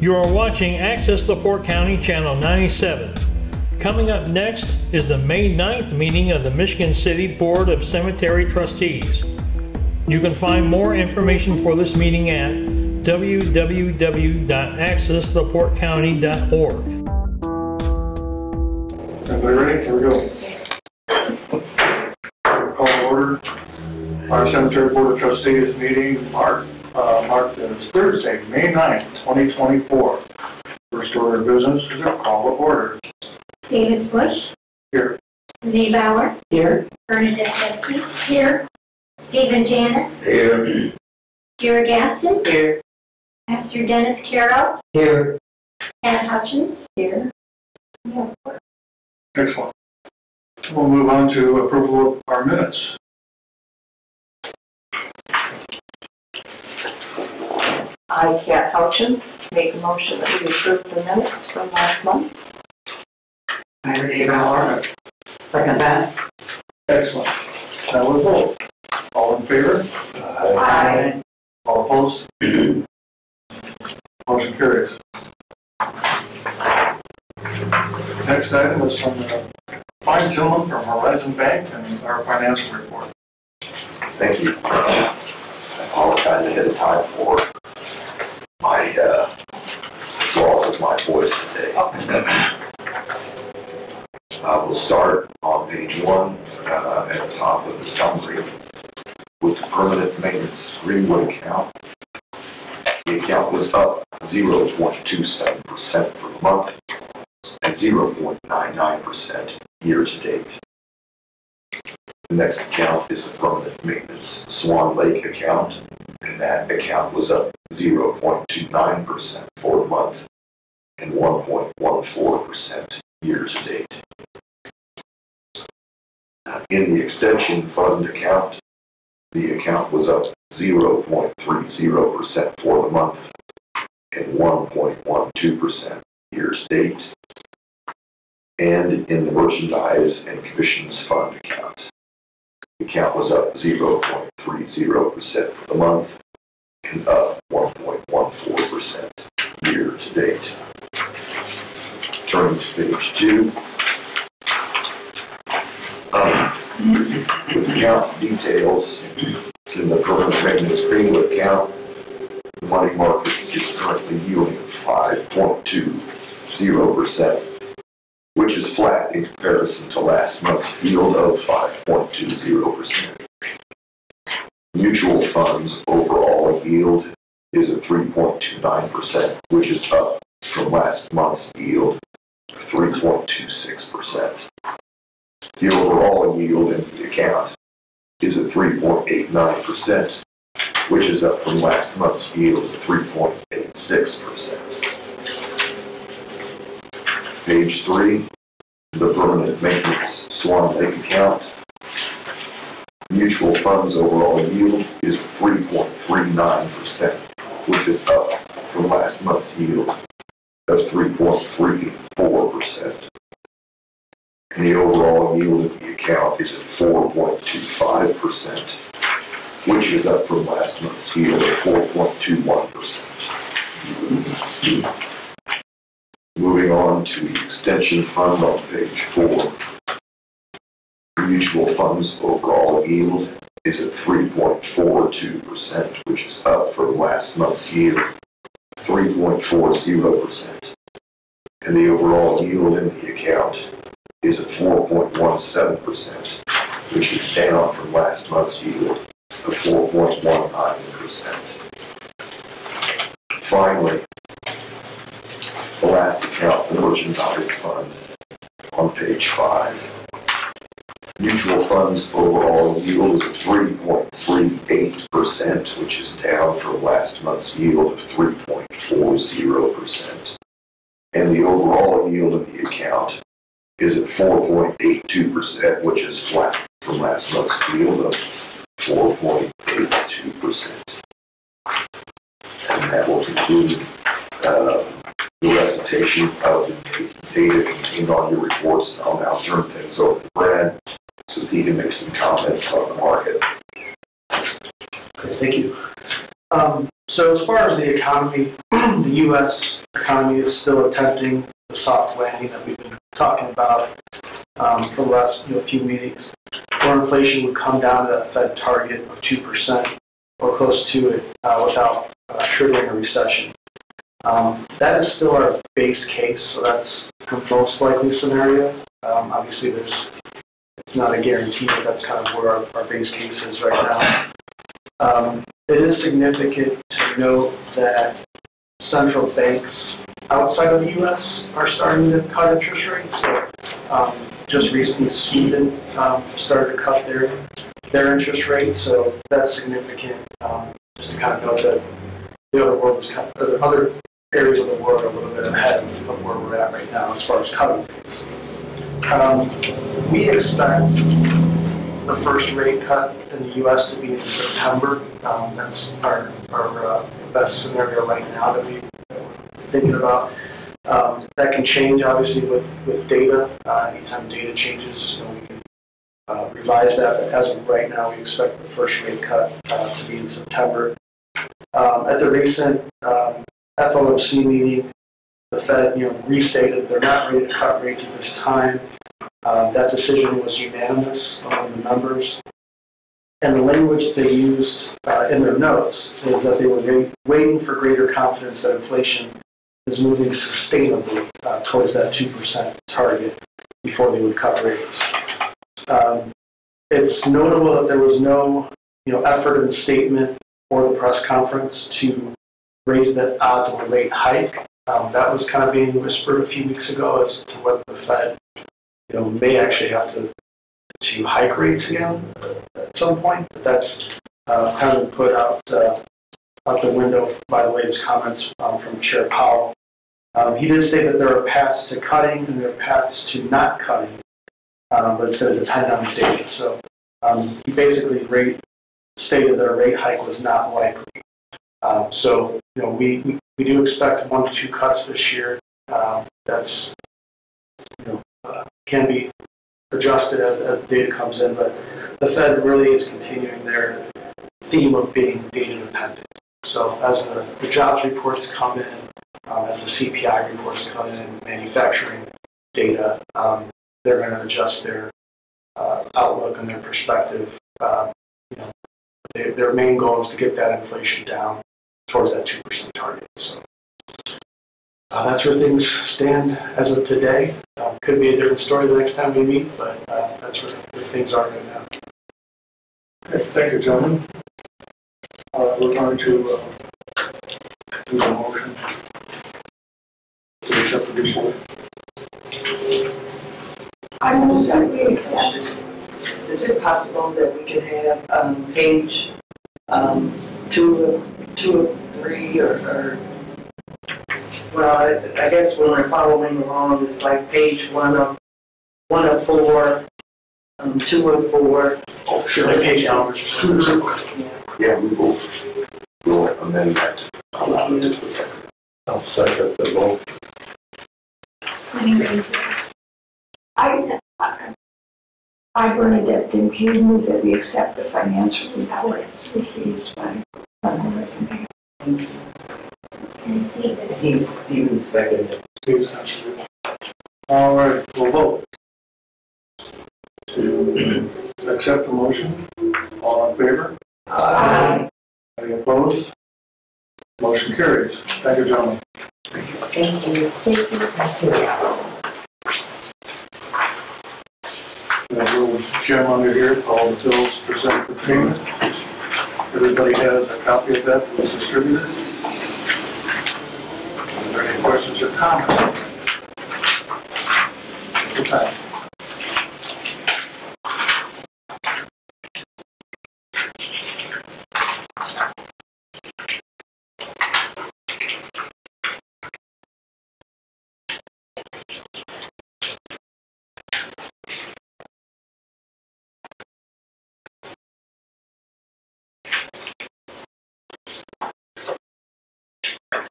You are watching Access LaPorte County Channel 97. Coming up next is the May 9th meeting of the Michigan City Board of Cemetery Trustees. You can find more information for this meeting at www.accesslaportecounty.org. Everybody ready? Here we go. Call to order. Our Cemetery Board of Trustees meeting marked as Thursday, May 9th, 2024. First order of business is a call to order. Davis Bush. Here. Renee Bauer. Here. Bernadette Bedke. Here. Stephen Janis. Here. Kira Gaston. Here. Pastor Dennis Carroll. Here. Pat Hutchins. Here. Excellent. We'll move on to approval of our minutes. I, Cat Hutchins, make a motion that we approve the minutes from last month. I, Renee Bauer, second that. Excellent. Now we'll vote. All in favor? Aye. All opposed? Motion carries. Next item is from the fine gentleman from Horizon Bank and our financial report. Thank you. I apologize ahead of time for my flaws with my voice today. We'll start on page 1 at the top of the summary with the permanent maintenance Greenwood account. The account was up 0.27% for the month and 0.99% year to date. The next account is the permanent maintenance Swan Lake account, and that account was up 0.29% for the month and 1.14% year to date. In the extension fund account, the account was up 0.30% for the month and 1.12% year to date. And in the merchandise and commissions fund account, the account was up 0.30% for the month and up 1.14% year to date. Turning to page 2, with account details in the permanent maintenance Greenwood account, the money market is currently yielding 5.20%, which is flat in comparison to last month's yield of 5.20%. Mutual funds overall yield is at 3.29%, which is up from last month's yield of 3.26%. The overall yield in the account is at 3.89%, which is up from last month's yield of 3.86%. Page 3, the permanent maintenance Swan Lake account. Mutual funds overall yield is 3.39%, which is up from last month's yield of 3.34%. And the overall yield of the account is at 4.25%, which is up from last month's yield of 4.21%. Moving on to the extension fund on page 4. Mutual funds overall yield is at 3.42%, which is up from last month's yield of 3.40%. And the overall yield in the account is at 4.17%, which is down from last month's yield of 4.19%. Finally, the last account, the merchandise fund, on page 5. Mutual funds overall yield is at 3.38%, which is down from last month's yield of 3.40%. And the overall yield of the account is at 4.82%, which is flat from last month's yield of 4.82%. And that will conclude the recitation of the data contained on your reports. I'll now turn things over to Brad so that he can make some comments on the market. Okay, thank you. So as far as the economy, the U.S. economy is still attempting the soft landing that we've been talking about for the last few meetings, where inflation would come down to that Fed target of 2% or close to it without triggering a recession. That is still our base case, so that's the most likely scenario. Obviously, it's not a guarantee, but that's kind of where our base case is right now. It is significant to note that central banks outside of the U.S. are starting to cut interest rates. So just recently, Sweden started to cut their interest rates, so that's significant. Just to kind of note that the other areas of the world are a little bit ahead of where we're at right now as far as cutting rates. We expect the first rate cut in the U.S. to be in September. That's our best scenario right now that we're thinking about. That can change, obviously, with data. Anytime data changes, we can revise that. But as of right now, we expect the first rate cut to be in September. At the recent FOMC meeting, the Fed, restated they're not ready to cut rates at this time. That decision was unanimous among the members. And the language they used in their notes is that they were waiting for greater confidence that inflation is moving sustainably towards that 2% target before they would cut rates. It's notable that there was no effort in the statement or the press conference to raise the odds of a rate hike. That was kind of being whispered a few weeks ago as to whether the Fed may actually have to hike rates again at some point. But that's kind of been put out the window by the latest comments from Chair Powell. He did say that there are paths to cutting and there are paths to not cutting, but it's going to depend on the data. So he basically stated that a rate hike was not likely. So we do expect 1 to 2 cuts this year. That's can be adjusted as the data comes in, but the Fed really is continuing their theme of being data dependent. So as the jobs reports come in, as the CPI reports come in, manufacturing data, they're going to adjust their outlook and their perspective. Their main goal is to get that inflation down towards that 2% target. So that's where things stand as of today. Could be a different story the next time we meet, but that's where things are right now. Okay, thank you, gentlemen. We're going to do the motion to accept the report. I move that we accept. Is it possible that we could have page 2 of 3 or well, I guess when we're following along, it's like page 1 of 4, 2 of 4. Oh, sure. Like page numbers. Yeah, we'll amend that. I'll second the vote. I, Bernadette Dimke, move that we accept the financial reports received by members and And Stephen seconded. All right, we'll vote. To accept the motion, all in favor? Aye. Any opposed? Motion carries. Thank you, gentlemen. Thank you. We have a little gem under here, all the bills presented for payment. Everybody has a copy of that that was distributed. Are there any questions or comments? Okay.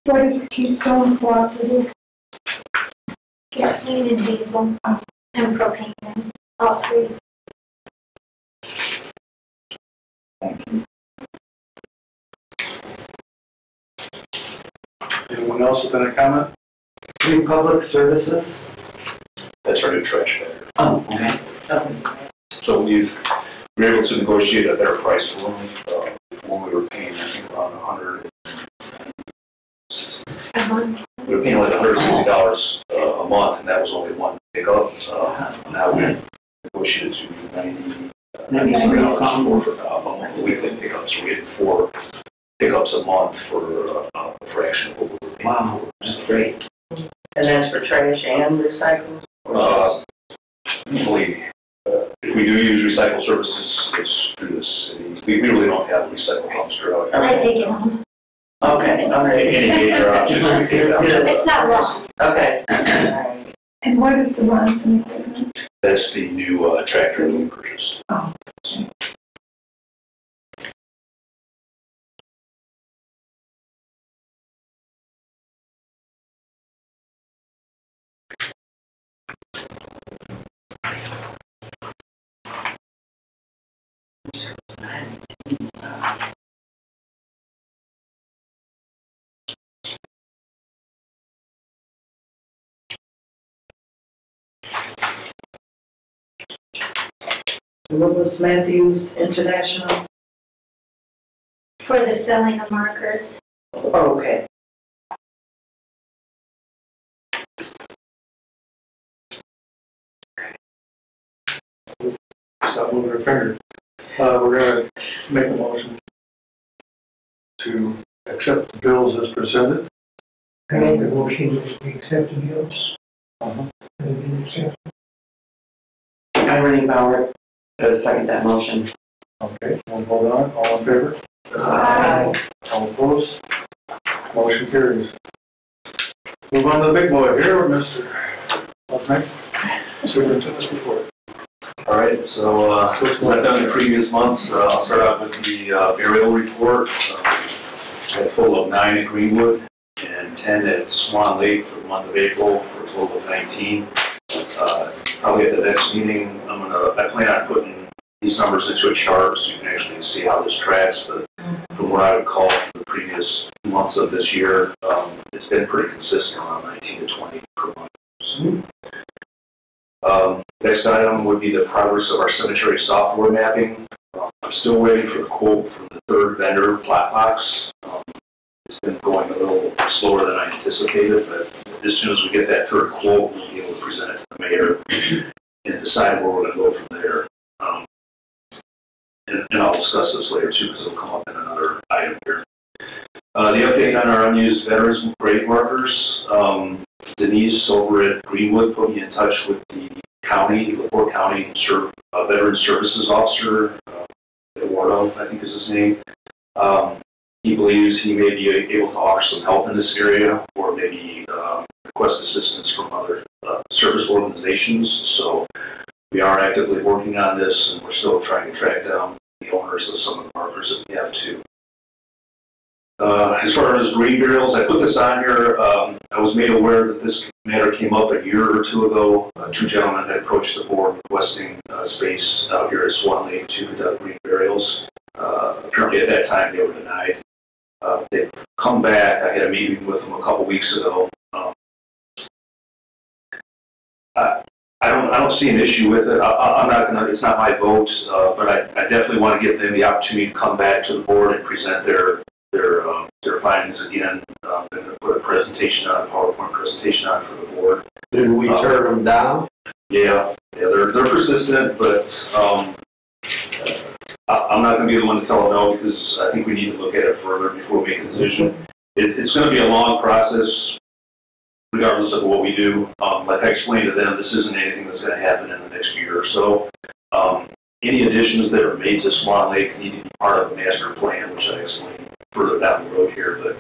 What is Keystone Cooperative? gasoline and diesel, and propane, all 3. Thank you. Anyone else with any comment? Republic Services. That's our new trash bag. Oh, okay. So we were able to negotiate a better price for them. Before we were paying, I think, around $100. We were paying like $160 a month, and that was only one pickup. Now we negotiated to $93 for a monthly pickup. So we had 4 pickups a month for a fraction of what we were paying. Wow, that's great. And that's for trash and recycle? Usually, if we do use recycle services, it's through the city. We really don't have a recycle dumpster out I take it home. Okay, all right. Any major options we take out. It's not long. Okay. And what is the Ronson equipment? That's the new tractor that we purchased. Oh, okay. What was Matthews International? For the selling of markers. Oh, okay. Stop moving your finger. We're gonna make a motion to accept the bills as presented. I make the motion that we accept the bills. Uh-huh. Irene Bauer, second that motion. Okay, we'll vote on it. All in favor? Aye. All opposed? Motion carries. Move on to the big boy here, Mr. What's next? Superintendent's report. All right, so as I've done in previous months, I'll start out with the burial report. I had a total of 9 at Greenwood and 10 at Swan Lake for the month of April for a total of 19. Probably at the next meeting, I plan on putting these numbers into a chart so you can actually see how this tracks. But from what I would call for the previous months of this year, it's been pretty consistent around 19 to 20 per month. So, next item would be the progress of our cemetery software mapping. I'm still waiting for the quote from the 3rd vendor, Blackbox. It's been going a little slower than I anticipated, but as soon as we get that 3rd quote, we'll be able to present it to the mayor and decide where we're going to go from there. And I'll discuss this later too, because it'll come up in another item here. The update on our unused veterans grave markers. Denise over at Greenwood put me in touch with the county, LaPorte County Veteran Services Officer, Eduardo, I think is his name. He believes he may be able to offer some help in this area, or maybe request assistance from other service organizations. So we are actively working on this, and we're still trying to track down the owners of some of the markers that we have too. As far as grave burials, I put this on here. I was made aware that this matter came up a year or 2 ago. 2 gentlemen had approached the board requesting space out here at Swan Lake to conduct grave burials. Apparently at that time they were denied. They've come back. I had a meeting with them a couple weeks ago. I don't see an issue with it. I'm not gonna. It's not my vote, but I definitely want to give them the opportunity to come back to the board and present their findings again. I'm going to put a presentation on, a PowerPoint presentation on for the board. Did we turn them down? Yeah, they're persistent, but I'm not going to be the one to tell them no, because I think we need to look at it further before we make a decision. It's going to be a long process, regardless of what we do. Like I explained to them, this isn't anything that's going to happen in the next year or so. Any additions that are made to Swan Lake need to be part of a master plan, which I explained further down the road here. But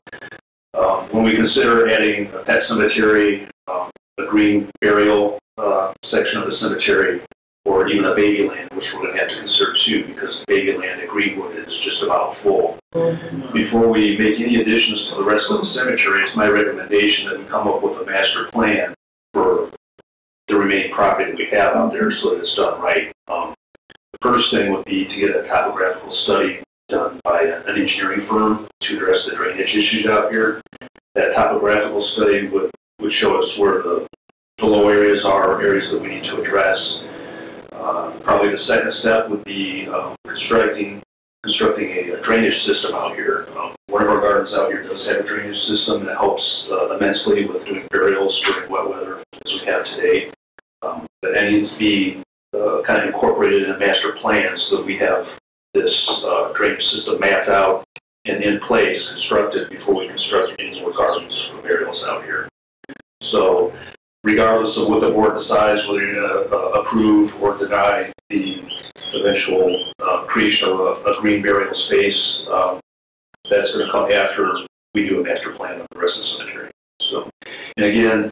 when we consider adding a pet cemetery, a green burial section of the cemetery, or even a baby land, which we're going to have to consider too, because the baby land at Greenwood is just about full. Before we make any additions to the rest of the cemetery, it's my recommendation that we come up with a master plan for the remaining property that we have out there so that it's done right. The first thing would be to get a topographical study done by an engineering firm to address the drainage issues out here. that topographical study would show us where the low areas are, areas that we need to address. Probably the second step would be constructing a drainage system out here. One of our gardens out here does have a drainage system that helps immensely with doing burials during wet weather, as we have today. But that needs to be kind of incorporated in a master plan so that we have this drainage system mapped out and in place, constructed before we construct any more gardens for burials out here. So regardless of what the board decides, whether you're going to approve or deny the eventual creation of a green burial space, that's going to come after we do a master plan of the rest of the cemetery. So, and again,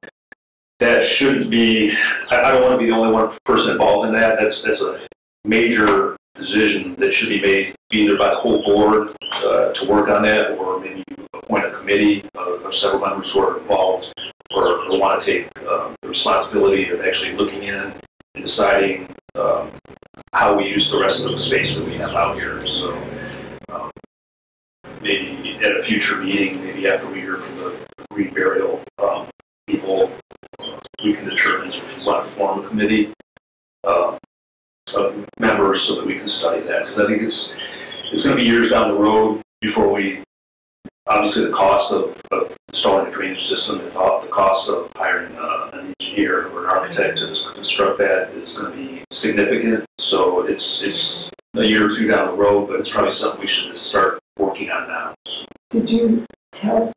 that shouldn't be, I don't want to be the only one person involved in that. That's a major decision that should be made either by the whole board to work on that, or maybe you appoint a committee of several members who are involved or want to take the responsibility of actually looking in and deciding how we use the rest of the space that we have out here. So maybe at a future meeting, maybe after we hear from the green burial people, we can determine if we want to form a committee of members so that we can study that. Because I think it's going to be years down the road before we, obviously the cost of installing a drainage system, the cost of hiring an engineer or an architect to construct that is going to be significant. So it's a year or two down the road, but it's probably something we should start working on now. Did you tell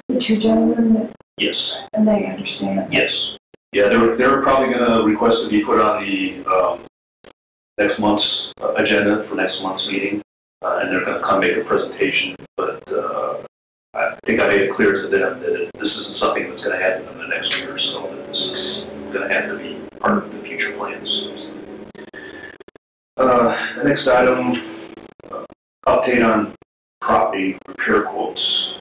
the two gentlemen that? Yes. And they understand? Yes. Yeah, they're probably going to request to be put on the next month's agenda for next month's meeting, and they're going to come make a presentation. But I think I made it clear to them that this isn't something that's going to happen in the next year or so, that this is going to have to be part of the future plans. The next item, update on property repair quotes.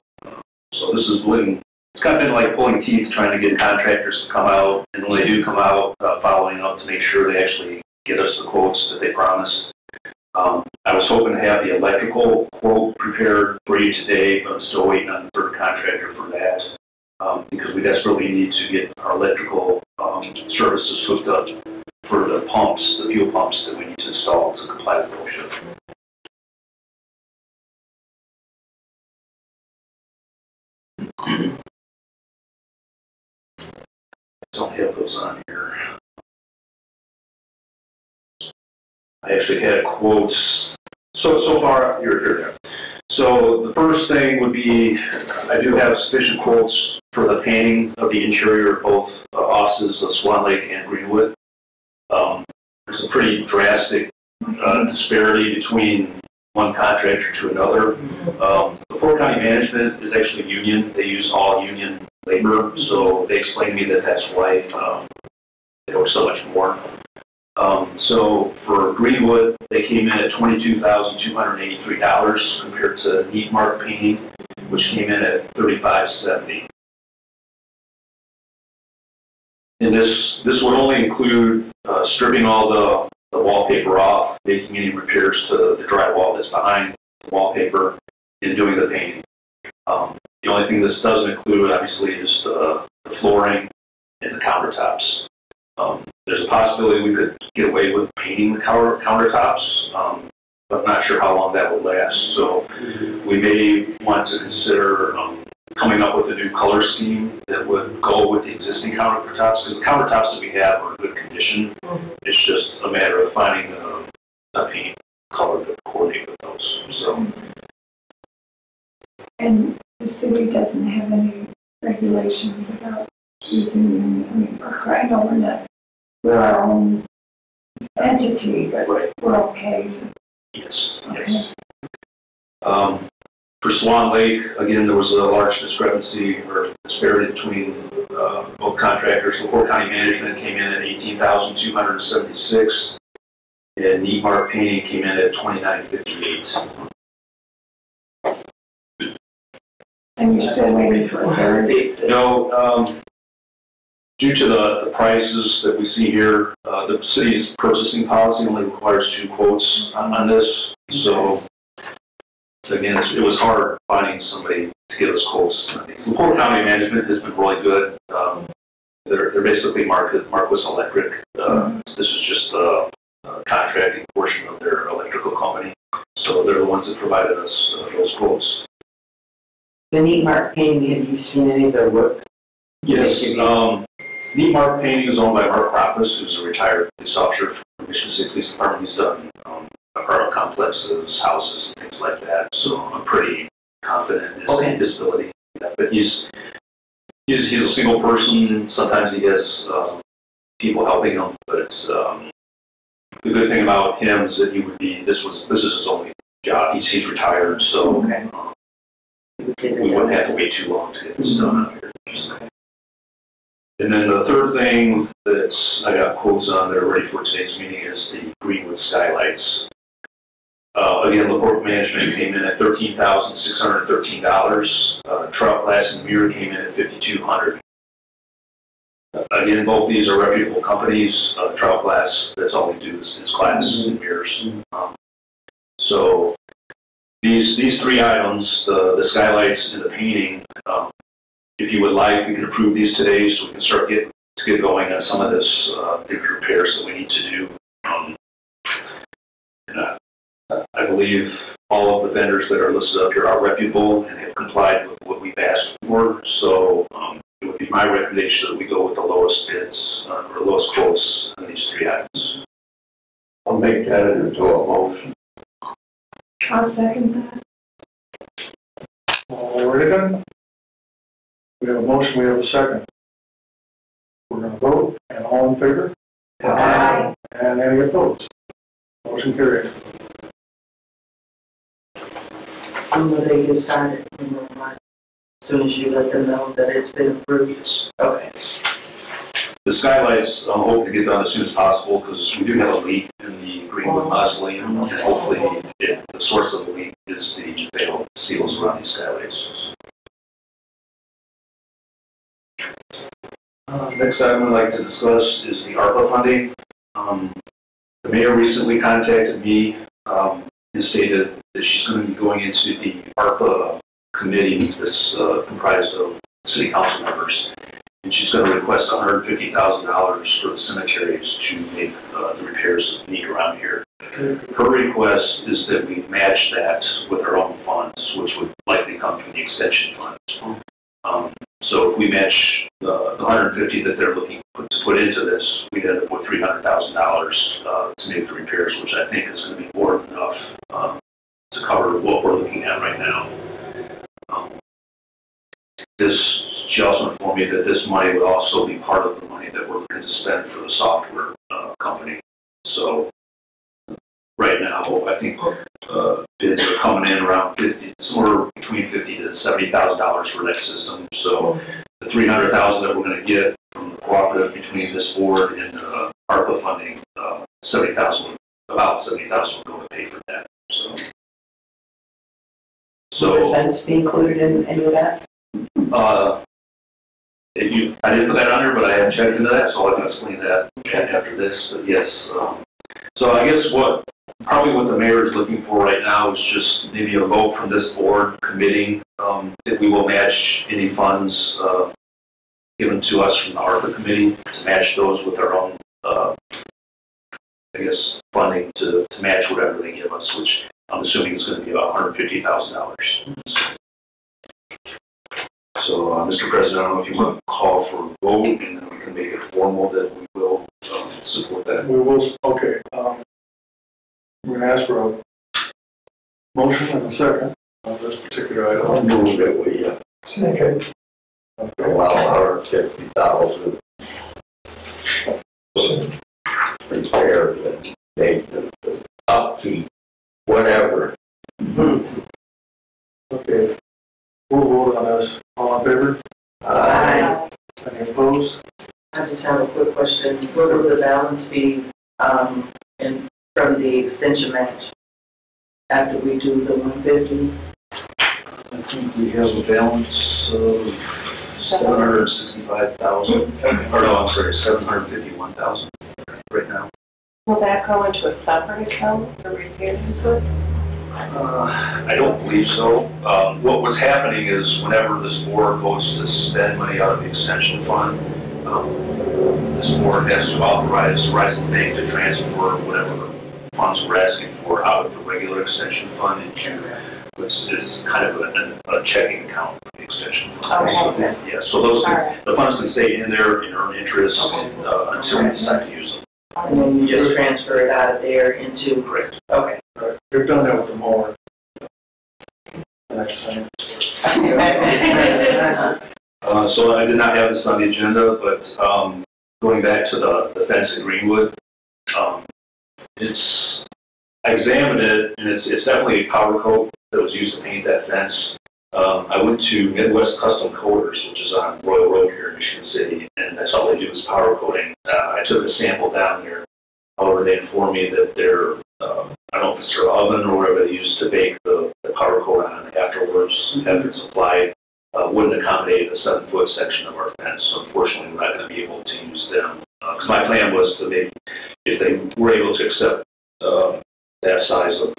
So this is it's kind of been like pulling teeth trying to get contractors to come out, and when they do come out, following up to make sure they actually get us the quotes that they promised. I was hoping to have the electrical quote prepared for you today, but I'm still waiting on the third contractor for that, because we desperately need to get our electrical services hooked up for the pumps, the fuel pumps that we need to install to comply with OSHA. Don't have those on here. I actually had quotes. So far, you're there. So the first thing would be, I do have sufficient quotes for the painting of the interior of both offices of Swan Lake and Greenwood. There's a pretty drastic disparity between one contractor to another. The Fort County management is actually union. They use all union labor, so they explained to me that that's why they work so much more. So for Greenwood, they came in at $22,283 compared to Neat Mark Painting, which came in at $35.70. And this would only include stripping all the wallpaper off, making any repairs to the drywall that's behind the wallpaper, and doing the painting. The only thing this doesn't include, obviously, is the flooring and the countertops. There's a possibility we could get away with painting the countertops, but I'm not sure how long that would last. So we may want to consider coming up with a new color scheme that would go with the existing countertops, because the countertops that we have are in good condition. It's just a matter of finding a paint color that coordinate with those. So. And the city doesn't have any regulations about using, I know we're our own entity, but right. We're okay. Yes. Okay. Yes. For Swan Lake, again, there was a large discrepancy or disparity between both contractors. The Fort County management came in at $18,276, and Neat Mark Painting came in at $29.58. And you're still waiting for a third? No, due to the prices that we see here, the city's purchasing policy only requires 2 quotes on this. So again, it was hard finding somebody to give us quotes. LaPorte County management has been really good. They're basically Marquis Electric. This is just the contracting portion of their electrical company. So they're the ones that provided us those quotes. The Neat Mark Painting, have you seen any of their work? Yes. Neat Mark Painting is owned by Mark Propus, who's a retired police officer from the Michigan City Police Department. He's done apartment complexes, houses, and things like that. So I'm pretty confident in his ability. But he's a single person. Sometimes he has people helping him. But the good thing about him is that this is his only job. He's retired, so we wouldn't have to wait too long to get this done out here. And then the third thing that I got quotes on that are ready for today's meeting is the Greenwood skylights. Again, LaPorte management came in at $13,613. Trout Glass and Mirror came in at $5,200. Again, both these are reputable companies. Trout Glass, that's all they do is glass and mirrors. So these three items, the skylights and the painting, if you would like, we can approve these today so we can start get going on some of this big repairs that we need to do. I believe all of the vendors that are listed up here are reputable and have complied with what we've asked for. So it would be my recommendation that we go with the lowest bids or lowest quotes on these three items. I'll make that into a motion. I'll second that. All righty then. We have a motion, we have a second. We're going to vote, and all in favor? Aye. And any opposed? Motion carried. When will they get started? As soon as you let them know that it's been approved? Yes. Okay. The skylights, I'm hoping to get done as soon as possible because we do have a leak in the Greenwood Mausoleum, and hopefully the source of the leak is the failed seals around these skylights. Next item I'd like to discuss is the ARPA funding. The mayor recently contacted me and stated that she's going to be going into the ARPA committee that's comprised of city council members. And she's going to request $150,000 for the cemeteries to make the repairs that we need around here. Her request is that we match that with our own funds, which would likely come from the extension funds. So if we match the $150,000 that they're looking to put into this, we'd end up with $300,000 to make the repairs, which I think is going to be more than enough to cover what we're looking at right now. She also informed me that this money would also be part of the money that we're looking to spend for the software company. So right now, I think bids are coming in around somewhere between $50,000 to $70,000 for that system. So the $300,000 that we're going to get from the cooperative between this board and ARPA funding, about $70,000 will go to pay for that. So will defense be included in any of that? I didn't put that on there, but I haven't checked into that, so I can explain that after this. But yes, so I guess probably what the mayor is looking for right now is just maybe a vote from this board committing that we will match any funds given to us from the ARPA committee to match those with our own, funding to match whatever they give us, which I'm assuming is going to be about $150,000. So, Mr. President, I don't know if you want to call for a vote, and then we can make it formal that we will support that. We will, okay. We're going to ask for a motion and a second on this particular item. I'll move that we second. Allow $150,000 repairs and maintenance, upkeep, whatever. Okay. We'll vote on this. All in favor? Aye. Any opposed? I just have a quick question. What will the balance be from the extension match after we do the 150? I think we have a balance of 765,000. Or no, I'm sorry, 751,000 right now. Will that go into a separate account for repairs? I don't believe so. What's happening is whenever this board votes to spend money out of the extension fund, this board has to authorize the bank to transfer whatever funds we're asking for out of the regular extension fund into which is kind of a checking account for the extension fund. Okay. Yeah, so the funds can stay in there and earn interest until we decide to use them. And then you just transfer it out of there into. Correct. Okay. They've done that with the mower. Next time. So I did not have this on the agenda, but going back to the fence at Greenwood, I examined it, and it's definitely a powder coat that was used to paint that fence. I went to Midwest Custom Coaters, which is on Royal Road here in Michigan City, and that's all they do is powder coating. I took a sample down there. However, they informed me that their, I don't know if it's their oven or whatever they use to bake the powder coat on afterwards, after it's applied, wouldn't accommodate a 7-foot section of our fence. So unfortunately, we're not going to be able to use them. Because my plan was to maybe, if they were able to accept that size of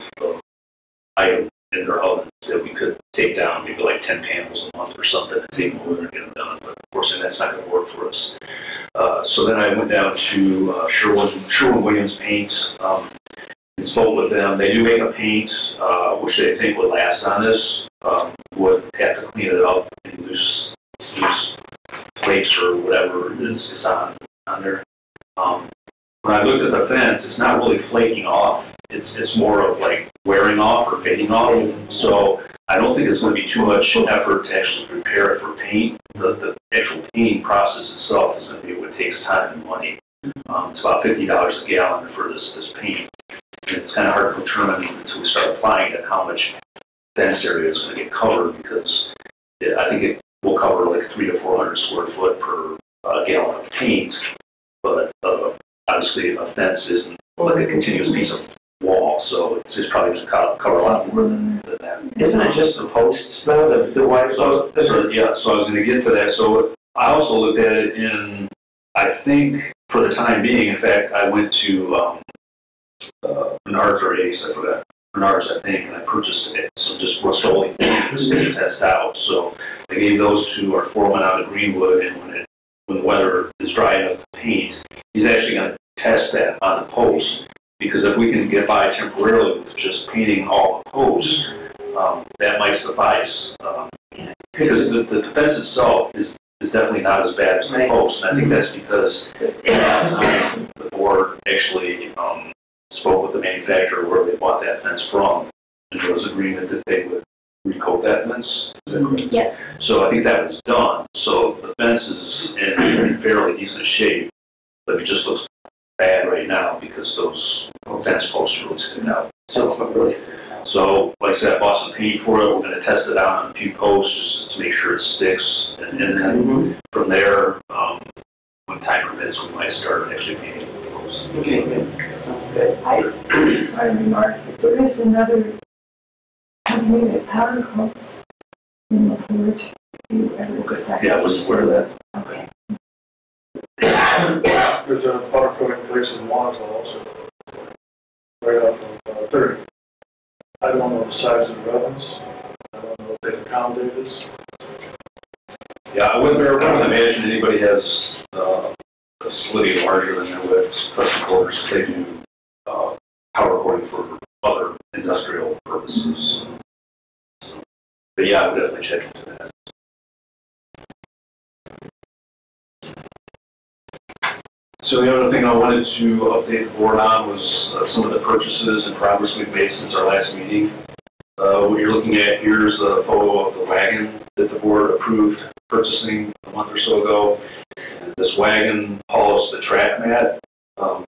item in their oven, that we could take down maybe like 10 panels a month or something and take them over and get them done. But unfortunately, that's not going to work for us. So then I went down to Sherwin-Williams Paint and spoke with them. They do make a paint which they think would last on this. Would have to clean it up and loose flakes or whatever it is on there. When I looked at the fence, it's not really flaking off. It's more of like wearing off or fading off. So I don't think it's going to be too much effort to actually prepare it for paint. The actual painting process itself is going to be what takes time and money. It's about $50 a gallon for this paint. And it's kind of hard to determine until we start applying it how much fence area is going to get covered, because I think it will cover like 300 to 400 square foot per gallon of paint. But obviously a fence isn't like a continuous piece of wall, so it's probably going to cover a lot more than that. Isn't it just the posts though, the white posts? Yeah, so I was going to get to that. So I also looked at it in, I think for the time being, in fact, I went to Menards or Ace, I forgot. Menards, I think, and I purchased it. So just Rust-Oleum to test out. So I gave those to our foreman out of Greenwood, and when the weather is dry enough to paint, he's actually going to test that on the post, because if we can get by temporarily with just painting all the posts, that might suffice. Because the fence itself is definitely not as bad as the post, and I think that's because at that time the board actually spoke with the manufacturer where they bought that fence from, and there was agreement that they would recoat that fence. Yes. So I think that was done. So the fence is in fairly decent shape, but it just looks bad right now because those fence posts really stick out. That's what really sticks out. So, like I said, I bought some paint for it. We're going to test it out on a few posts just to make sure it sticks, and then from there, when time permits, we might start actually painting the posts. Okay, good. Sounds good. I just want to remark that there is another company that powder coats in the port. Do you ever decide? Yeah, I was aware of that. Okay. There's a powder coating place in Wanata also, right off of 30. I don't know the size of the ovens. I don't know if they accommodate this. Yeah, I wouldn't imagine anybody has a facility larger than Midwest Custom Coaters. They do powder coating for other industrial purposes. So, but yeah, I would definitely check into that. So the other thing I wanted to update the board on was some of the purchases and progress we've made since our last meeting. What you're looking at here is a photo of the wagon that the board approved purchasing a month or so ago. And this wagon hauls the track mat,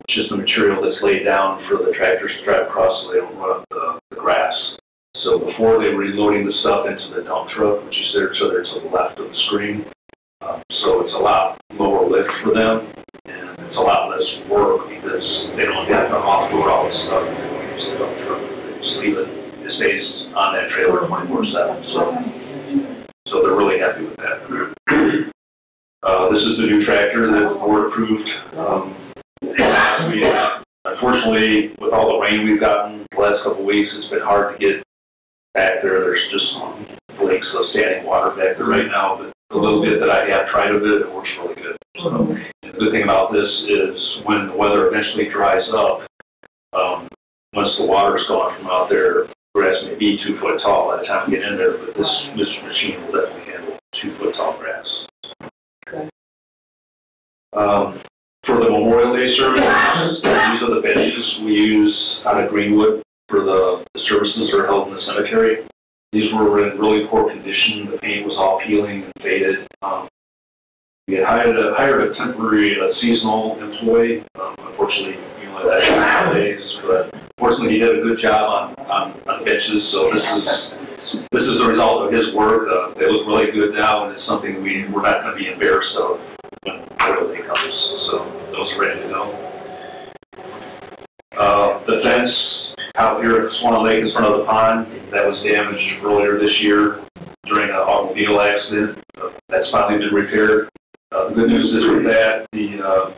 which is the material that's laid down for the tractors to drive across so they don't run up the grass. So before they were reloading the stuff into the dump truck, which is there to the left of the screen. So it's a lot lower lift for them, and it's a lot less work because they don't have to offload all this stuff and then use the dump truck. They just leave it. It stays on that trailer 24/7. So they're really happy with that. This is the new tractor that the board approved last week. Unfortunately, with all the rain we've gotten the last couple of weeks, it's been hard to get back there. There's just lakes of standing water back there right now, but the little bit that I have tried of it, it works really good. So, and the good thing about this is when the weather eventually dries up, once the water's gone from out there, grass may be 2 foot tall by the time we get in there, but this machine will definitely handle 2 foot tall grass. Okay. For the Memorial Day services, these are the benches we use out of Greenwood for the services that are held in the cemetery. These were in really poor condition. The paint was all peeling and faded. We had hired a temporary seasonal employee. Unfortunately, that's the holidays, but fortunately he did a good job on the benches. So this is the result of his work. They look really good now, and it's something we're not going to be embarrassed of when Memorial Day comes. So those are ready to go. The fence out here at Swan Lake in front of the pond that was damaged earlier this year during an automobile accident. That's finally been repaired. The good news is with that,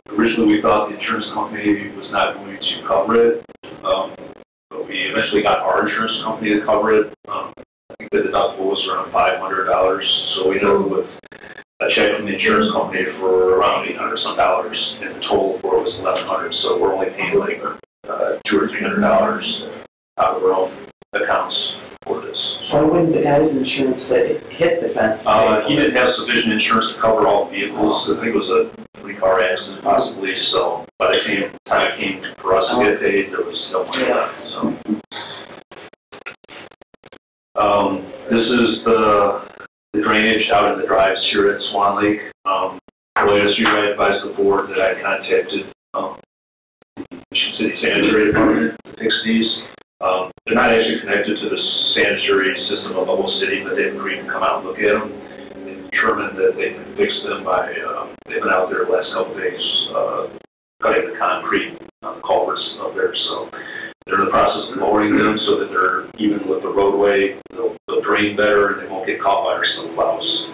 originally we thought the insurance company was not going to cover it, but we eventually got our insurance company to cover it. I think the deductible was around $500, so we ended up with a check from the insurance company for around $800 some, and the total for it was $1,100. So we're only paying like $200 or $300 out of our own accounts for this. Why wouldn't the guy's insurance that hit the fence? He didn't have sufficient insurance to cover all the vehicles. I think it was a 3-car accident possibly. So by the time it came for us to get paid, there was no money left. So this is the drainage out in the drives here at Swan Lake. Earlier this year, I advised the board that I contacted Michigan City Sanitary Department to fix these. They're not actually connected to the sanitary system of the whole city, but they've agreed to come out and look at them and determined that they can fix them by, they've been out there the last couple of days cutting the concrete on the culverts up there. So they're in the process of lowering them so that they're even with the roadway. They'll drain better and they won't get caught by our snow plows.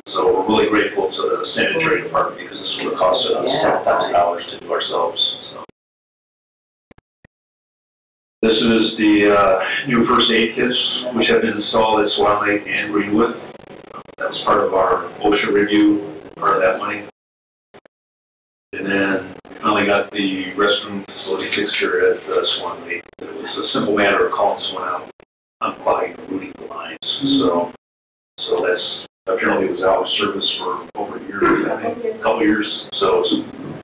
So we're really grateful to the sanitary department because this would have cost us $7,000 to do ourselves. So. This is the new first aid kits, which have been installed at Swan Lake and Greenwood. That was part of our OSHA review, part of that money. And then we finally got the restroom facility fixed here at Swan Lake. It was a simple matter of calling someone out, unplugging and routing the lines. So that's apparently was out of service for over a year, I think, a couple years. So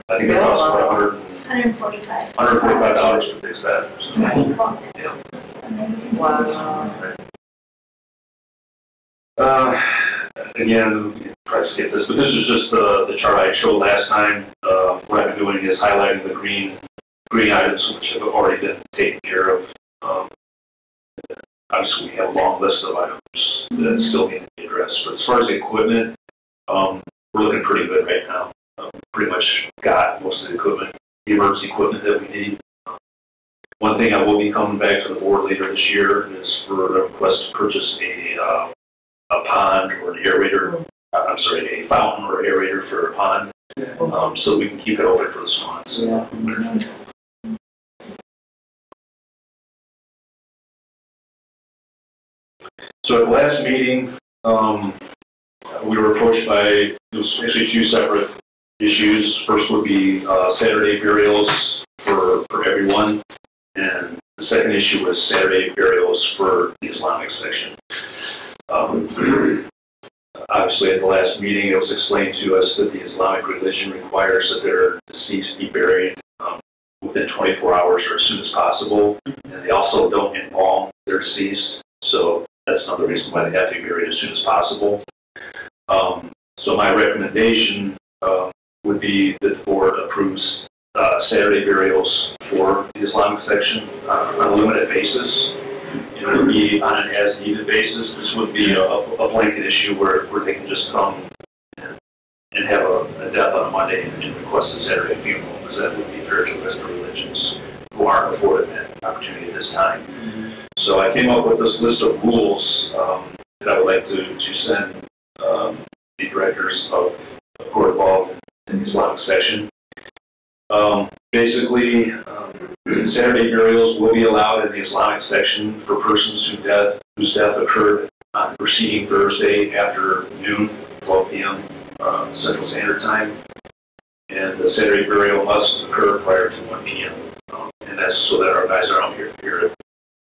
I think it cost about $145 to fix that. So, yeah. Wow. Again, we can probably skip this, but this is just the chart I showed last time. What I've been doing is highlighting the green items which have already been taken care of. Obviously, we have a long list of items that still need to be addressed. But as far as the equipment, we're looking pretty good right now. Pretty much got most of the equipment, the emergency equipment that we need. One thing I will be coming back to the board later this year is for a request to purchase a pond or an aerator. I'm sorry, a fountain or aerator for a pond, so we can keep it open for the swans. Yeah. So at the last meeting, we were approached by, it was actually 2 separate issues. First would be Saturday burials for everyone, and the second issue was Saturday burials for the Islamic section. Obviously, at the last meeting, it was explained to us that the Islamic religion requires that their deceased be buried within 24 hours or as soon as possible, and they also don't embalm their deceased. So that's another reason why they have to be buried as soon as possible. So my recommendation would be that the board approves Saturday burials for the Islamic section on a limited basis. It would be on an as-needed basis. This would be a blanket issue where they can just come and have a death on a Monday and request a Saturday funeral, because that would be fair to the rest of the religions who aren't afforded that opportunity at this time. So I came up with this list of rules that I would like to send the directors of who are involved in the Islamic section. Basically, Saturday burials will be allowed in the Islamic section for persons whose death occurred on the preceding Thursday after noon, 12 p.m. Central Standard Time. And the Saturday burial must occur prior to 1 p.m. And that's so that our guys are out here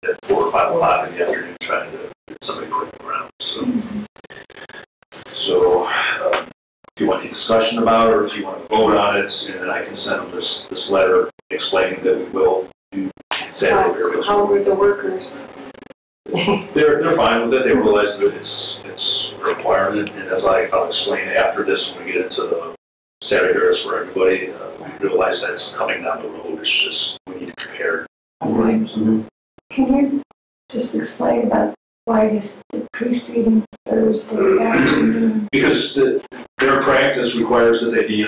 at 4 or 5 o'clock in the afternoon trying to get somebody put around. So if you want any discussion about it, or if you want to vote on it, and then I can send them this letter explaining that we will do Saturday burials. How were the workers? They're fine with it. They realize that it's a requirement, and as I'll explain after this when we get into the Saturday burials for everybody, we realize that's coming down the road. It's just we need to prepare for it. Can you just explain about why it's the preceding Thursday afternoon? Because their practice requires that they be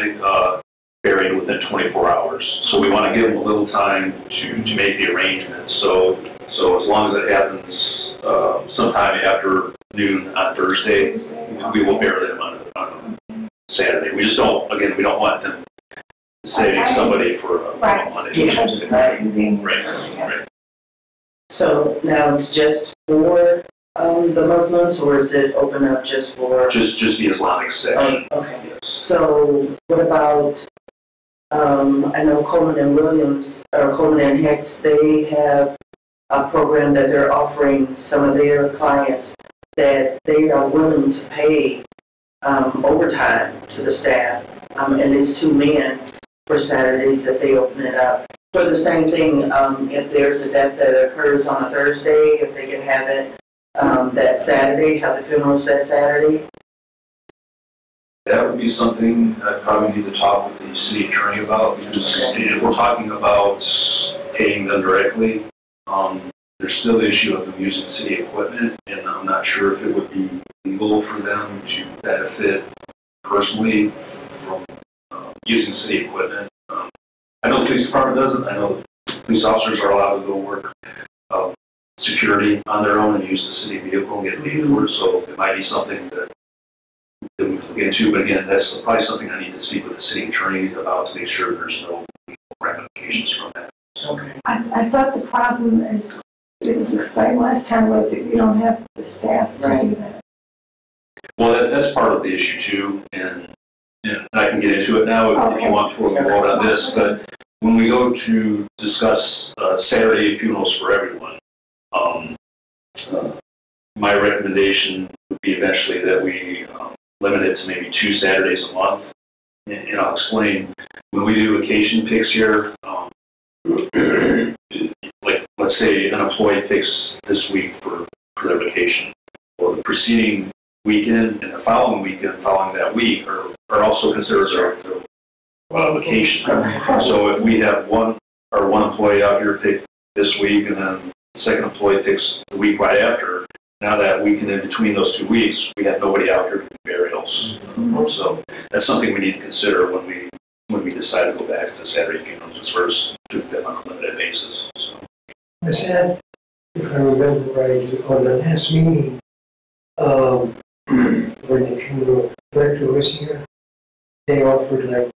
buried within 24 hours. So we want to give them a little time to make the arrangements. So as long as it happens sometime after noon on Thursday, we will bury them on Saturday. We just don't, again, we don't want them saving somebody for Monday. Because it's not convenient. Right. So now it's just for the Muslims, or is it open up just for? Just the Islamic section. Oh, okay. Yes. So what about, I know Coleman and Williams, or Coleman and Hicks, they have a program that they're offering some of their clients that they are willing to pay overtime to the staff, and it's 2 men for Saturdays that they open it up. For the same thing, if there's a death that occurs on a Thursday, if they can have it that Saturday, have the funerals that Saturday. That would be something I probably need to talk with the city attorney about, because if we're talking about paying them directly, there's still the issue of them using city equipment, and I'm not sure if it would be legal for them to benefit personally from using city equipment. I know the police department doesn't. I know police officers are allowed to go work security on their own and use the city vehicle and get paid for it, so it might be something that we can look into. But again, that's probably something I need to speak with the city attorney about to make sure there's no ramifications from that. Okay. I thought the problem, as it was explained last time, was that you don't have the staff to do that. Well, that's part of the issue too, and I can get into it now if you want before we vote on this. But when we go to discuss Saturday funerals for everyone, my recommendation would be eventually that we limit it to maybe 2 Saturdays a month. And I'll explain. When we do vacation picks here, like let's say an employee picks this week for their vacation, or the preceding weekend and the following weekend following that week are also considered their vacation. So if we have one employee out here pick this week, and then the second employee picks the week right after, now that weekend in between those 2 weeks, we have nobody out here to do burials. So that's something we need to consider when we decide to go back to Saturday funerals, as far as doing them on a limited basis. So. I said, if I remember right, on the last meeting, when the funeral director was here, they offered like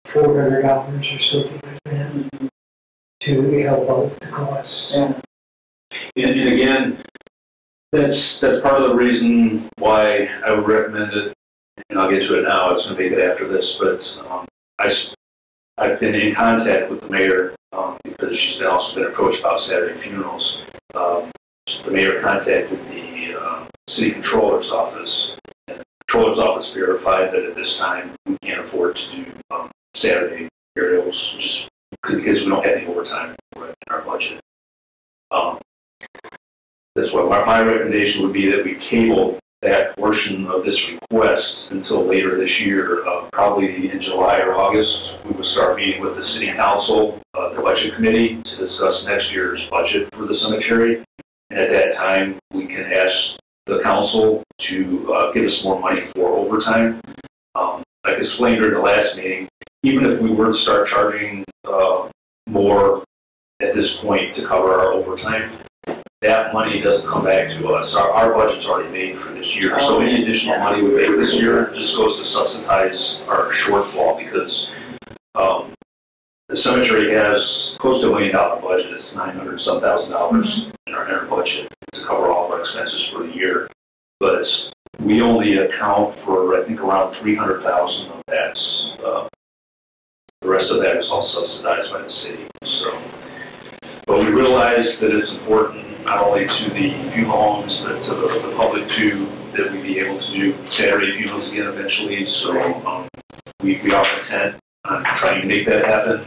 $400 or something like that to help out with the costs. Yeah. And again, that's part of the reason why I would recommend it, and I'll get to it now. It's going to make it after this, but I've been in contact with the mayor because she's also been approached about Saturday funerals. The mayor contacted the city controller's office, and the controller's office verified that at this time we can't afford to do Saturday burials, just because we don't have any overtime in our budget. That's why my recommendation would be that we table that portion of this request until later this year. Probably in July or August, we will start meeting with the city council, the budget committee, to discuss next year's budget for the cemetery. And at that time, we can ask the council to give us more money for overtime. Like I explained during the last meeting, even if we were to start charging more at this point to cover our overtime, that money doesn't come back to us. Our budget's already made for this year. So any additional money we make this year just goes to subsidize our shortfall, because the the cemetery has close to $1 million budget. It's $900-some thousand in our budget to cover all of our expenses for the year. But we only account for, I think, around $300,000 of that. The rest of that is all subsidized by the city. So, but we realize that it's important not only to the funeral homes, but to the public too, that we be able to do Saturday funerals again eventually. So we are intent on trying to make that happen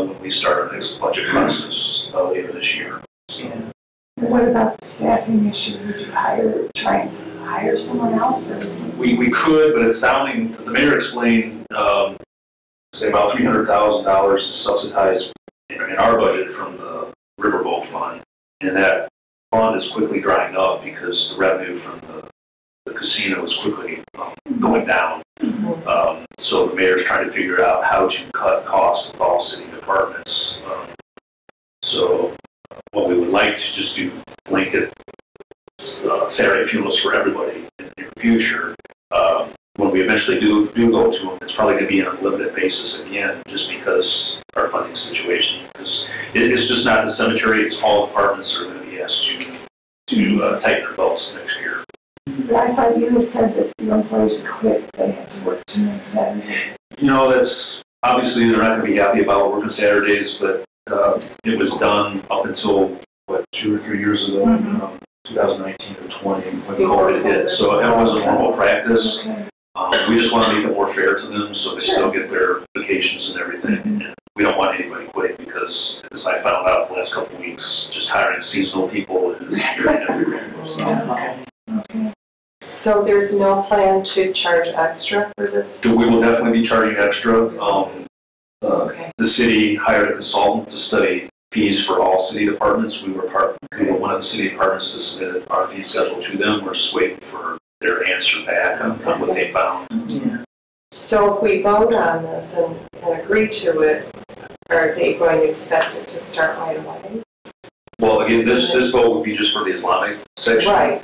when we start our next budget process later this year. So. Yeah. What about the staffing issue? Would you try and hire someone else? Or? We could, but it's sounding, the mayor explained, say about $300,000 is subsidized in our budget from the Riverboat Fund. And that fund is quickly drying up because the revenue from the casino is quickly going down. So the mayor's trying to figure out how to cut costs with all city departments. So what we would like to just do blanket Saturday funerals for everybody in the future. When we eventually do go to them, it's probably going to be on a limited basis again, just because our funding situation. Because it's just not the cemetery; it's all departments that are going to be asked to tighten their belts next year. But I thought you had said that your employees would quit if they had to work too many Saturdays. You know, that's obviously they're not going to be happy about working Saturdays, but it was done up until what 2 or 3 years ago, 2019 or 20 when COVID hit. So that was a normal practice. Okay. We just want to make it more fair to them so they still get their vacations and everything. And we don't want anybody quitting because, as I found out the last couple of weeks, just hiring seasonal people is very difficult. So. So there's no plan to charge extra for this? We will definitely be charging extra. The city hired a consultant to study fees for all city departments. We were one of the city departments that submitted our fee schedule to them. We're just waiting for their answer back on what they found. Yeah. So if we vote on this and agree to it, are they going to expect it to start right away? Well, again, this vote would be just for the Islamic section. Right.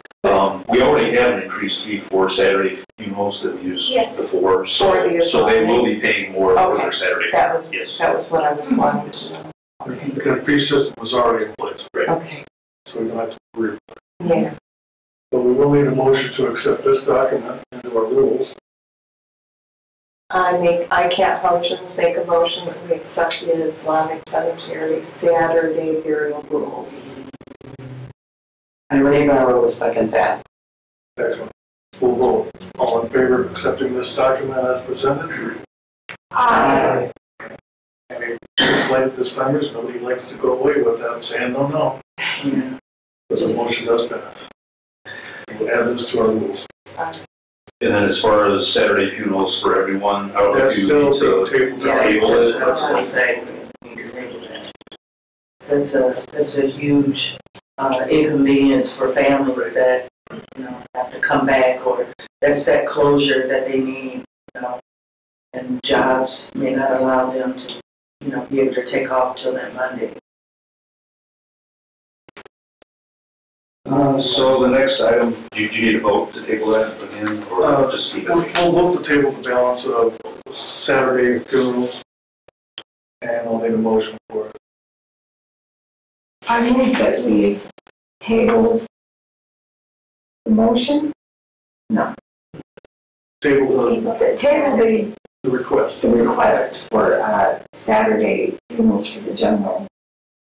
We already have an increased fee for Saturday funerals that we used before, so they will be paying more for their Saturday funerals. That was what I was wanting to know. The fee system was already in place. Right. Okay. So we don't have to agree. Yeah. But we will need a motion to accept this document into our rules. I can't functions make a motion that we accept the Islamic Cemetery Saturday burial rules. And Renee Bauer will second that. Excellent. We'll vote. All in favor of accepting this document as presented? Aye. Any slight disclaimers? Nobody likes to go away without saying no. Yeah. But the motion does pass. We'll add this to our rules. And then as far as Saturday funerals for everyone, I don't know if you need to table it. That's what I'm saying. We need to table that. So it's a huge inconvenience for families that have to come back, or that's that closure that they need, and jobs may not allow them to be able to take off till that Monday. So the next item, do you need a vote to table that again, or just keep it? We'll vote to table the balance of Saturday funerals, and I'll need a motion for it. I move that we table the motion. No. Table The request. The request for Saturday funerals for the general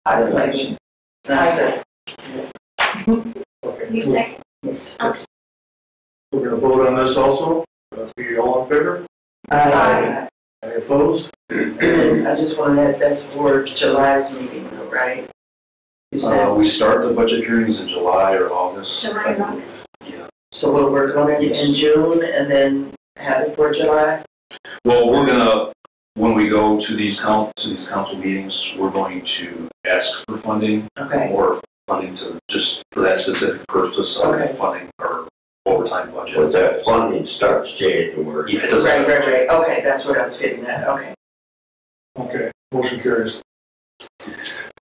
population. Okay. You second. Yes. We're going to vote on this also. Be all in favor? Aye. Any opposed? I just want to add, that's for July's meeting, though, right? You said. We start the budget hearings in July or August. July or August. Yeah. So we'll work on it in June and then have it for July? Well, we're gonna, when we go to these council meetings, we're going to ask for funding. Okay. Or funding to just for that specific purpose of funding our overtime budget. But that funding starts January. Yeah, it doesn't. Right. Okay, that's what I was getting at. Okay. Okay, motion carries.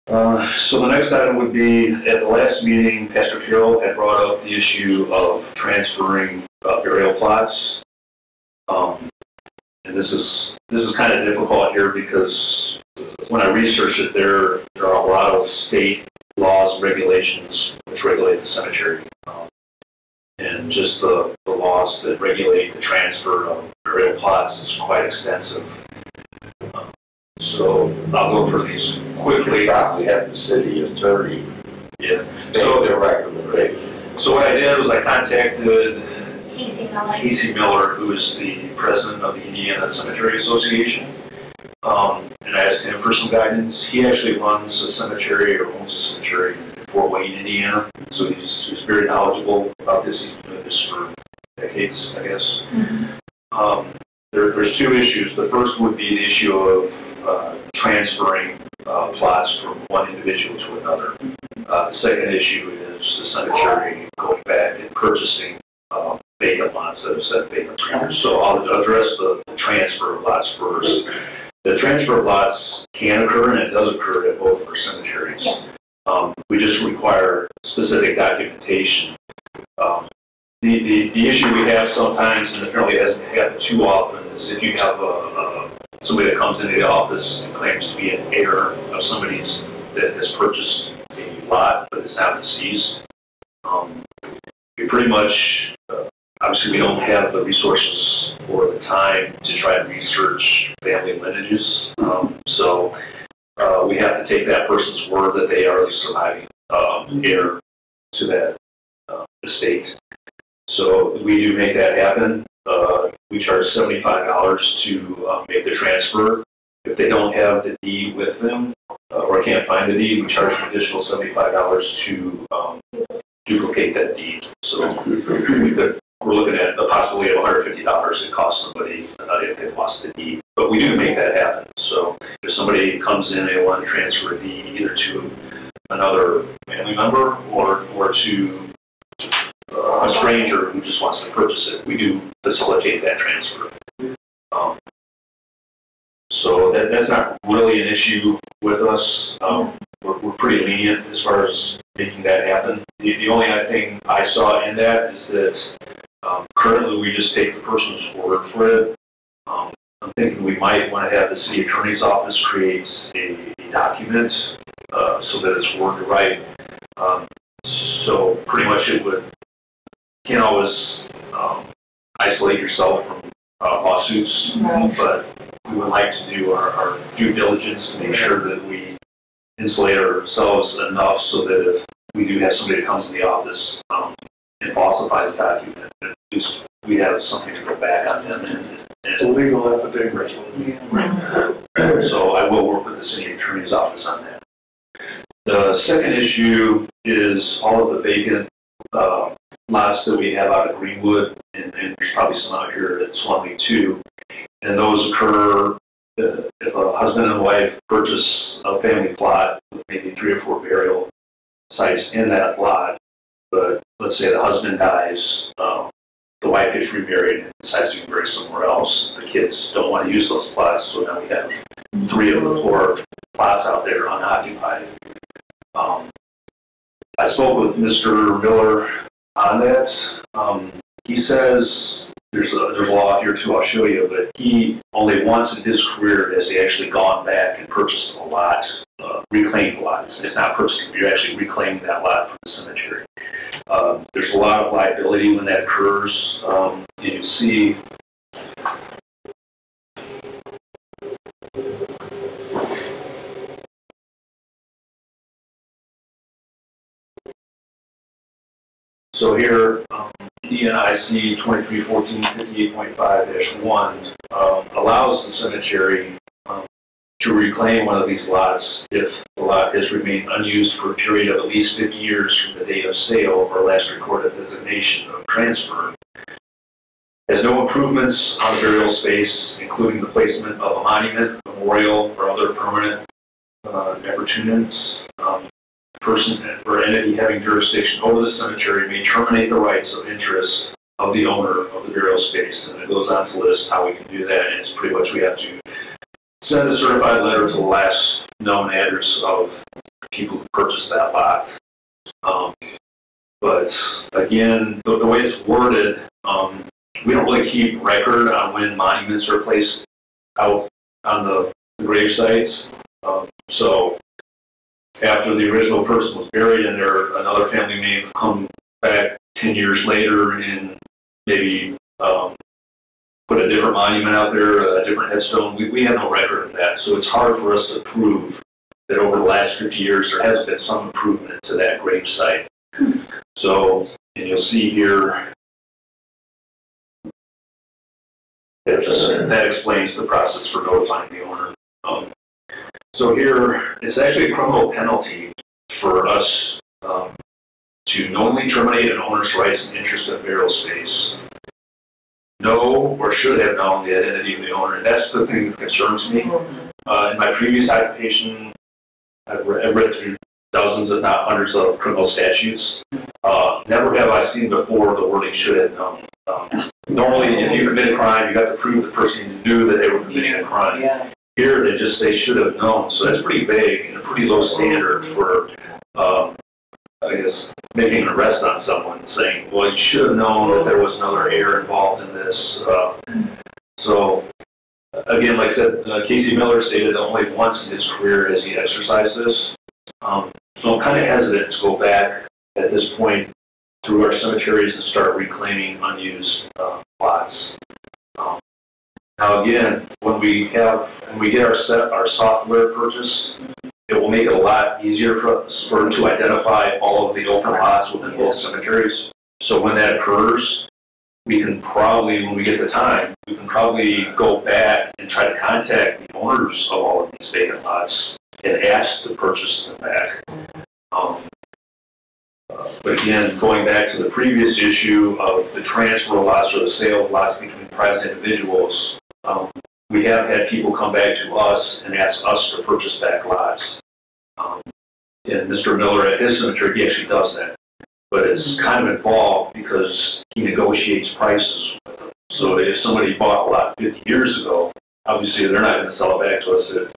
So the next item would be, at the last meeting, Pastor Carroll had brought up the issue of transferring burial plots. And this is kind of difficult here because when I researched it, there are a lot of state laws and regulations which regulate the cemetery. And just the laws that regulate the transfer of burial plots is quite extensive. So I'll go through these quickly. Probably have the city attorney Yeah. make their recommendation. So what I did was I contacted Casey Miller. Casey Miller, who is the president of the Indiana Cemetery Association, and I asked him for some guidance. He actually runs a cemetery or owns a cemetery in Fort Wayne, Indiana, so he's very knowledgeable about this. He's been doing this for decades, I guess. There's two issues. The first would be the issue of transferring plots from one individual to another. The second issue is the cemetery going back and purchasing vacant lots that have set vacant premiums. So I'll address the transfer of lots first. The transfer of lots can occur, and it does occur at both of our cemeteries. Yes. We just require specific documentation. The issue we have sometimes, and apparently it hasn't happened too often, is if you have somebody that comes into the office and claims to be an heir of somebody's that has purchased a lot but is now deceased. We pretty much, obviously we don't have the resources or the time to try to research family lineages. So we have to take that person's word that they are the surviving heir to that estate. So we do make that happen. We charge $75 to make the transfer. If they don't have the deed with them or can't find the deed, we charge an additional $75 to duplicate that deed. So we're looking at a possibility of $150 it costs somebody if they've lost the deed. But we do make that happen. So if somebody comes in and they want to transfer a deed either to another family member or to a stranger who just wants to purchase it, we do facilitate that transfer. So that's not really an issue with us. We're pretty lenient as far as making that happen. The only other thing I saw in that is that currently we just take the person's word for it. I'm thinking we might want to have the city attorney's office create a document so that it's worded right. So pretty much it would, you can't always isolate yourself from lawsuits, but we would like to do our due diligence to make sure that we insulate ourselves enough so that if we do have somebody that comes in the office and falsifies a document, at least we have something to go back on them. The legal affidavit. So I will work with the city attorney's office on that. The second issue is all of the vacant lots that we have out of Greenwood, and there's probably some out here at Swan Lake too. And those occur if a husband and wife purchase a family plot with maybe 3 or 4 burial sites in that lot. But let's say the husband dies, the wife gets remarried and decides to be buried somewhere else. The kids don't want to use those plots, so now we have 3 of the 4 plots out there unoccupied. I spoke with Mr. Miller on that. He says there's a law here too, I'll show you, but he only once in his career has he actually gone back and purchased a lot, reclaimed lots. It's not purchasing, you're actually reclaiming that lot from the cemetery. There's a lot of liability when that occurs. You can see so here, Indiana IC 2314-58.5-1 allows the cemetery to reclaim one of these lots if the lot has remained unused for a period of at least 50 years from the date of sale or last recorded designation of transfer. Has no improvements on the burial space, including the placement of a monument, memorial, or other permanent appurtenance. Person or entity having jurisdiction over the cemetery may terminate the rights of interest of the owner of the burial space. And it goes on to list how we can do that. And it's pretty much we have to send a certified letter to the last known address of people who purchased that lot. But again, the way it's worded, we don't really keep record on when monuments are placed out on the grave sites. So after the original person was buried and another family may have come back 10 years later and maybe put a different monument out there, a different headstone, we have no record of that. So it's hard for us to prove that over the last 50 years there hasn't been some improvement to that grave site. So, and you'll see here, that explains the process for notifying the owner. So here, it's actually a criminal penalty for us to knowingly terminate an owner's rights and interest in burial space. Know or should have known the identity of the owner. And that's the thing that concerns me. In my previous occupation, I've read through dozens, if not hundreds, of criminal statutes. Never have I seen before the wording should have known. Normally, if you commit a crime, you got to prove the person knew that they were committing a crime. Here, they just say should have known. So that's pretty vague and a pretty low standard for, I guess, making an arrest on someone, saying, well, you should have known that there was another heir involved in this. So, again, like I said, Casey Miller stated that only once in his career has he exercised this. So I'm kind of hesitant to go back at this point through our cemeteries and start reclaiming unused plots. Now again, when we get our software purchased, it will make it a lot easier for us to identify all of the open lots within both cemeteries. So when that occurs, we can probably, when we get the time, we can probably go back and try to contact the owners of all of these vacant lots and ask to purchase them back. But again, going back to the previous issue of the transfer of lots or the sale of lots between private individuals, we have had people come back to us and ask us to purchase back lots. And Mr. Miller at his cemetery, he actually does that. But it's kind of involved because he negotiates prices with them. So if somebody bought a lot 50 years ago, obviously they're not going to sell it back to us at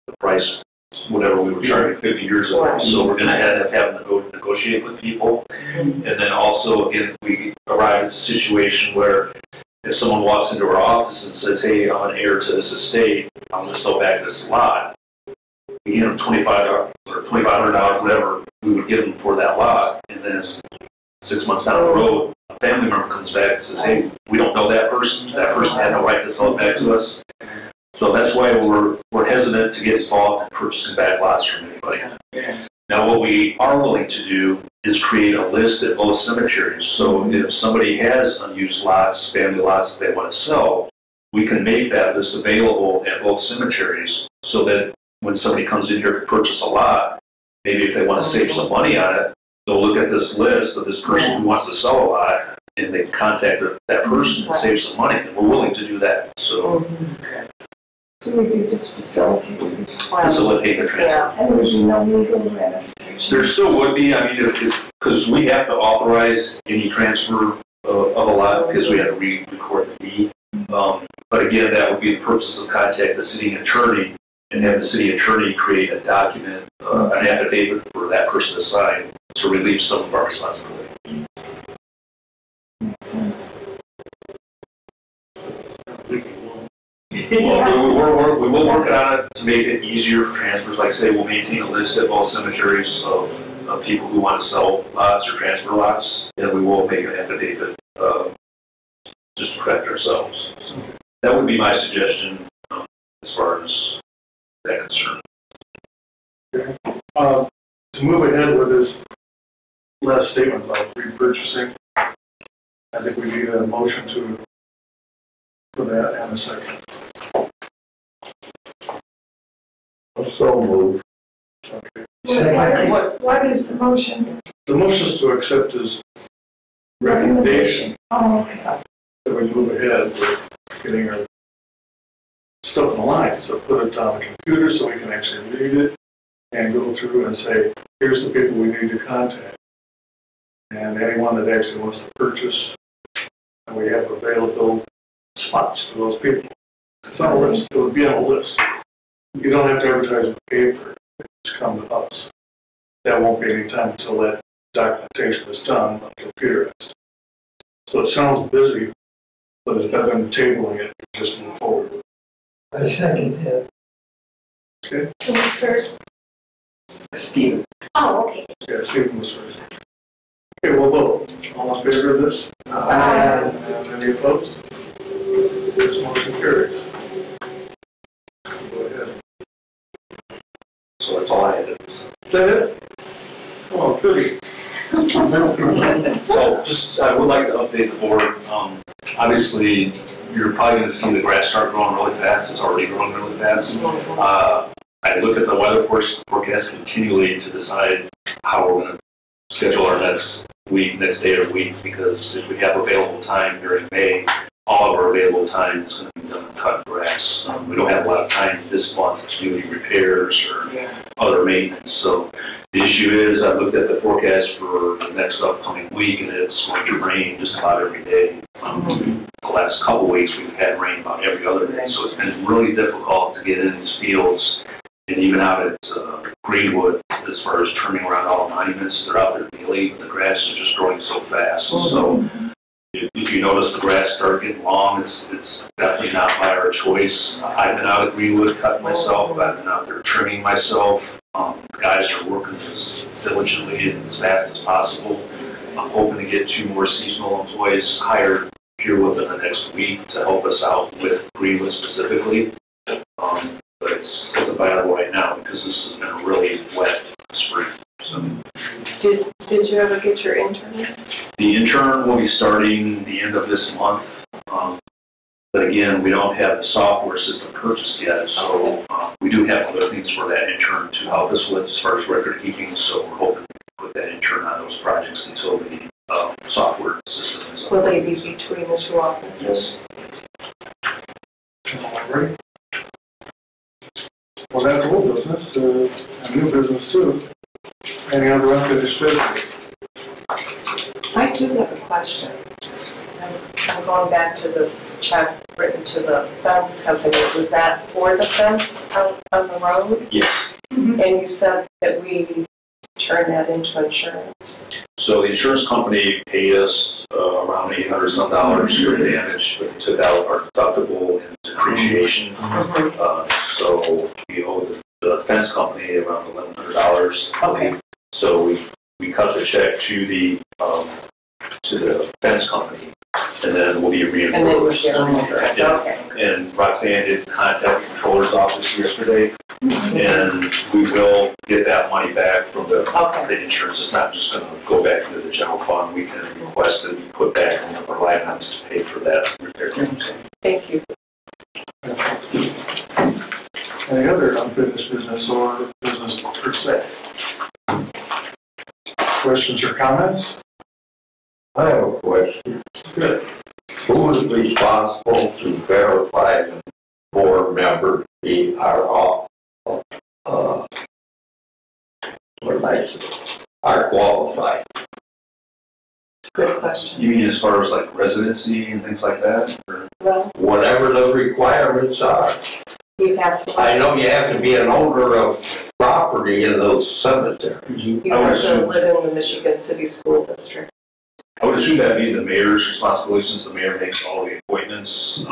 the price, whatever we were charging 50 years ago. So we're going to have to negotiate with people. And then also, again, we arrive at a situation where if someone walks into our office and says, hey, I'm an heir to this estate, I'm going to sell back this lot, we give them $2,500 or $2,500, whatever we would give them for that lot. And then 6 months down the road, a family member comes back and says, hey, we don't know that person. That person had no right to sell it back to us. So that's why we're hesitant to get involved in purchasing back lots from anybody. Now, what we are willing to do is create a list at both cemeteries. So if somebody has unused lots, family lots that they want to sell, we can make that list available at both cemeteries so that when somebody comes in here to purchase a lot, maybe if they want to save some money on it, they'll look at this list of this person who wants to sell a lot, and they contact that person and save some money. And we're willing to do that. So we could just facilitate the transfer. And there's no legal ramifications. There still would be. I mean, because we have to authorize any transfer of a lot because we have to record the deed. But again, that would be the purpose of contact the city attorney and have the city attorney create a document, an affidavit for that person to sign to relieve some of our responsibility. Makes sense. Well, we will work on it to make it easier for transfers. Like I say, we'll maintain a list at both cemeteries of people who want to sell lots or transfer lots, and we will make an affidavit just to protect ourselves. So that would be my suggestion as far as that concern. To move ahead with this last statement about repurchasing, I think we need a motion for that and a second. So moved. Okay. What is the motion? The motion is to accept his recommendation Oh, okay. that we move ahead with getting our stuff in line. So put it on the computer so we can actually read it and go through and say, here's the people we need to contact. And anyone that actually wants to purchase, and we have available spots for those people. It's on a list. It would be on a list. You don't have to advertise in the paper. Just come to us. That won't be any time until that documentation is done on the computer. So it sounds busy, but it's better than tabling it. Just move forward. I second that. Okay, Who was first? Steve. Oh, okay. yeah, Stephen was first. Okay, we'll vote. All in favor of this? And any opposed? This motion carries. Go ahead. So that's all I had. Is that it? Oh, goody. So just, I would like to update the board. Obviously, you're probably gonna see the grass start growing really fast. It's already growing really fast. I look at the weather forecast continually to decide how we're gonna schedule our next day of the week, because if we have available time during May, all of our available time is gonna be done cutting grass. We don't have a lot of time this month to do any repairs or other maintenance. So the issue is, I looked at the forecast for the next upcoming week, and it's going to rain just about every day. The last couple weeks, we've had rain about every other day, so it's been really difficult to get in these fields. And even out at Greenwood, as far as trimming around all the monuments, they're out there daily, but the grass is just growing so fast. So if you notice the grass start getting long, it's definitely not by our choice. I've been out at Greenwood cutting myself. I've been out there trimming myself. The guys are working as diligently and as fast as possible. I'm hoping to get 2 more seasonal employees hired here within the next week to help us out with Greenwood specifically. But it's a battle right now because this has been a really wet spring. So. Did you ever get your intern? The intern will be starting the end of this month. But again, we don't have the software system purchased yet, so we do have other things for that intern to help us with as far as record keeping. So we're hoping to put that intern on those projects until the software system is up. Will they be between the 2 offices? All right. Well, that's old business, and new business too. Any other unfinished business? I do have a question. I'm going back to this check written to the fence company. Was that for the fence out on the road? Yes. And you said that we turn that into insurance. So the insurance company paid us around $800 some for the damage, but they took out our deductible and depreciation. So we owe the fence company around $1,100. Okay. So we cut the check to the fence company, and then we'll be reimbursed. And then we'll get reimbursed. Yeah. Okay. And Roxanne did contact the controller's office yesterday, and we will get that money back from the insurance. It's not just going to go back into the general fund. We can request that we put back one of our line items to pay for that repair. Thank you. Any other unfinished business or business per se? Questions or comments? I have a question. Good. Who is responsible to verify the board member are qualified? Good question. You mean as far as like residency and things like that? Or? Well, Whatever the requirements are. you have to. I know you have to be an owner of property in those cemeteries. You have to live in the Michigan City School District. I would assume that'd be the mayor's responsibility since the mayor makes all the appointments.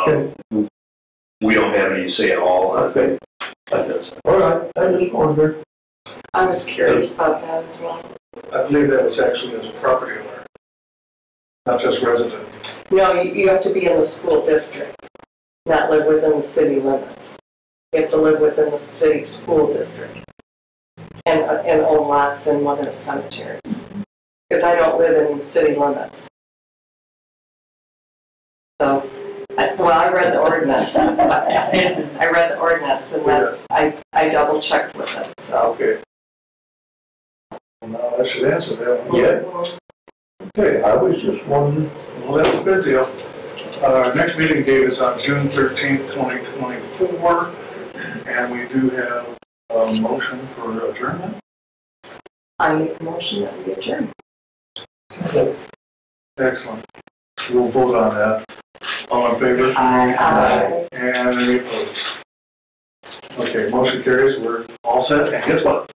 We don't have any say at all. Okay. All right, I just wondered. I was curious about that as well. I believe that was actually as a property owner, not just resident. No, you have to be in the school district, not live within the city limits. You have to live within the city school district and own lots in one of the cemeteries. Because I don't live in the city limits. So, I read the ordinance. I read the ordinance, and that's, I double checked with it, so. Okay. Well, now that should answer that one. Yeah. Okay, I was just wondering. Well, that's a good deal. Our next meeting date is on June 13th, 2024, and we do have a motion for adjournment. I make a motion that we adjourn. Excellent. We'll vote on that. All in favor? Aye. And any opposed? Okay, motion carries. We're all set. And guess what?